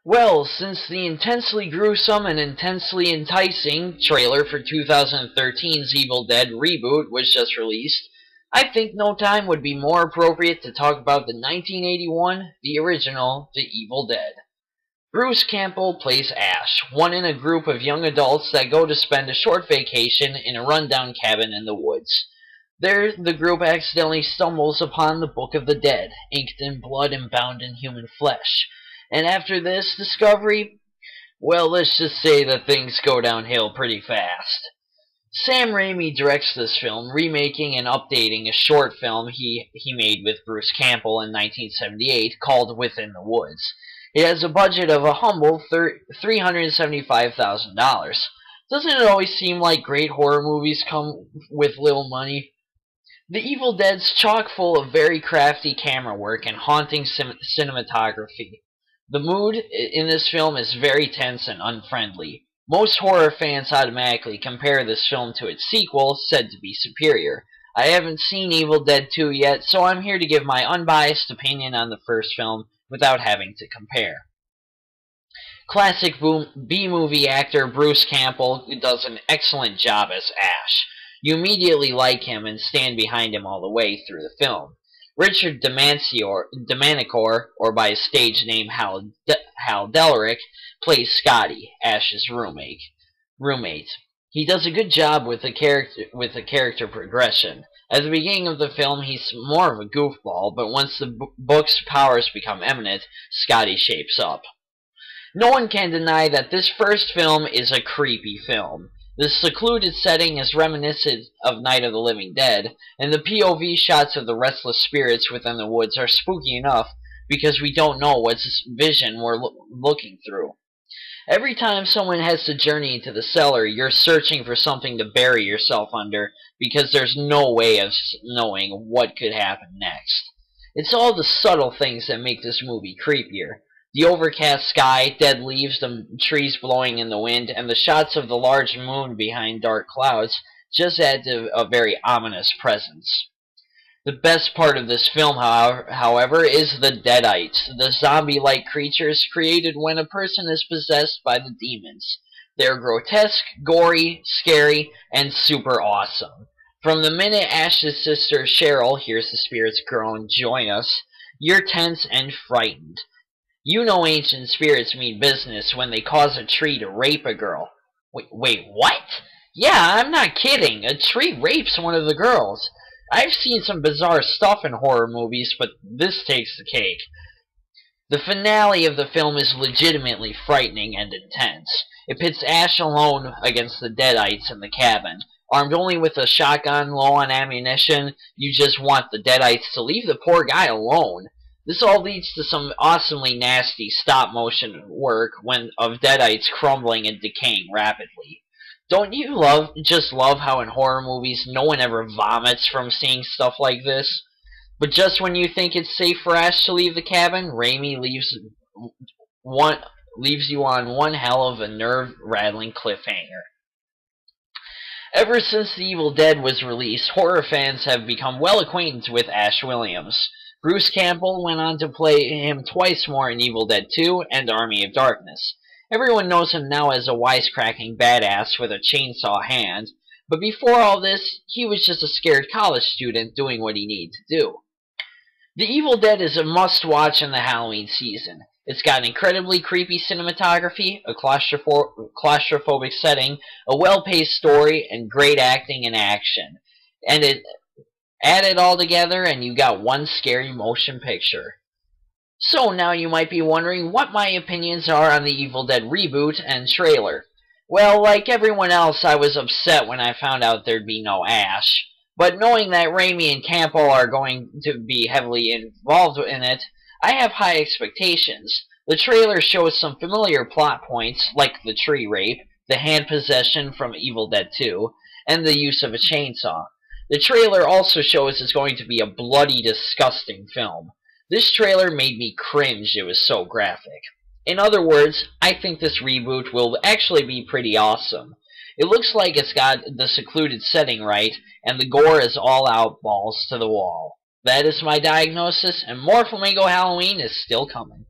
Well, since the intensely gruesome and intensely enticing trailer for 2013's Evil Dead reboot was just released, I think no time would be more appropriate to talk about the 1981, the original, The Evil Dead. Bruce Campbell plays Ash, one in a group of young adults that go to spend a short vacation in a rundown cabin in the woods. There, the group accidentally stumbles upon the Book of the Dead, inked in blood and bound in human flesh. And after this discovery, well, let's just say that things go downhill pretty fast. Sam Raimi directs this film, remaking and updating a short film he made with Bruce Campbell in 1978 called Within the Woods. It has a budget of a humble $375,000. Doesn't it always seem like great horror movies come with little money? The Evil Dead's chock full of very crafty camera work and haunting cinematography. The mood in this film is very tense and unfriendly. Most horror fans automatically compare this film to its sequel, said to be superior. I haven't seen Evil Dead 2 yet, so I'm here to give my unbiased opinion on the first film without having to compare. Classic B-movie actor Bruce Campbell does an excellent job as Ash. You immediately like him and stand behind him all the way through the film. Richard Demanicor, or by his stage name Hal Delrick, plays Scotty, Ash's roommate. He does a good job with the character progression. At the beginning of the film, he's more of a goofball, but once the book's powers become eminent, Scotty shapes up. No one can deny that this first film is a creepy film. The secluded setting is reminiscent of Night of the Living Dead, and the POV shots of the restless spirits within the woods are spooky enough because we don't know what vision we're looking through. Every time someone has to journey into the cellar, you're searching for something to bury yourself under because there's no way of knowing what could happen next. It's all the subtle things that make this movie creepier. The overcast sky, dead leaves, the trees blowing in the wind, and the shots of the large moon behind dark clouds just add to a very ominous presence. The best part of this film, however, is the Deadites, the zombie-like creatures created when a person is possessed by the demons. They're grotesque, gory, scary, and super awesome. From the minute Ash's sister Cheryl hears the spirits groan, "Join us," you're tense and frightened. You know ancient spirits mean business when they cause a tree to rape a girl. Wait, what? Yeah, I'm not kidding. A tree rapes one of the girls. I've seen some bizarre stuff in horror movies, but this takes the cake. The finale of the film is legitimately frightening and intense. It pits Ash alone against the Deadites in the cabin. Armed only with a shotgun, low on ammunition, you just want the Deadites to leave the poor guy alone. This all leads to some awesomely nasty stop-motion work of Deadites crumbling and decaying rapidly. Don't you just love how in horror movies no one ever vomits from seeing stuff like this? But just when you think it's safe for Ash to leave the cabin, Raimi leaves you on one hell of a nerve-rattling cliffhanger. Ever since The Evil Dead was released, horror fans have become well acquainted with Ash Williams. Bruce Campbell went on to play him twice more in Evil Dead 2 and Army of Darkness. Everyone knows him now as a wisecracking badass with a chainsaw hand, but before all this, he was just a scared college student doing what he needed to do. The Evil Dead is a must-watch in the Halloween season. It's got incredibly creepy cinematography, a claustrophobic setting, a well-paced story, and great acting and action. And add it all together and you got one scary motion picture. So now you might be wondering what my opinions are on the Evil Dead reboot and trailer. Well, like everyone else, I was upset when I found out there'd be no Ash. But knowing that Raimi and Campbell are going to be heavily involved in it, I have high expectations. The trailer shows some familiar plot points, like the tree rape, the hand possession from Evil Dead 2, and the use of a chainsaw. The trailer also shows it's going to be a bloody, disgusting film. This trailer made me cringe, it was so graphic. In other words, I think this reboot will actually be pretty awesome. It looks like it's got the secluded setting right, and the gore is all out, balls to the wall. That is my diagnosis, and more Flamingo Halloween is still coming.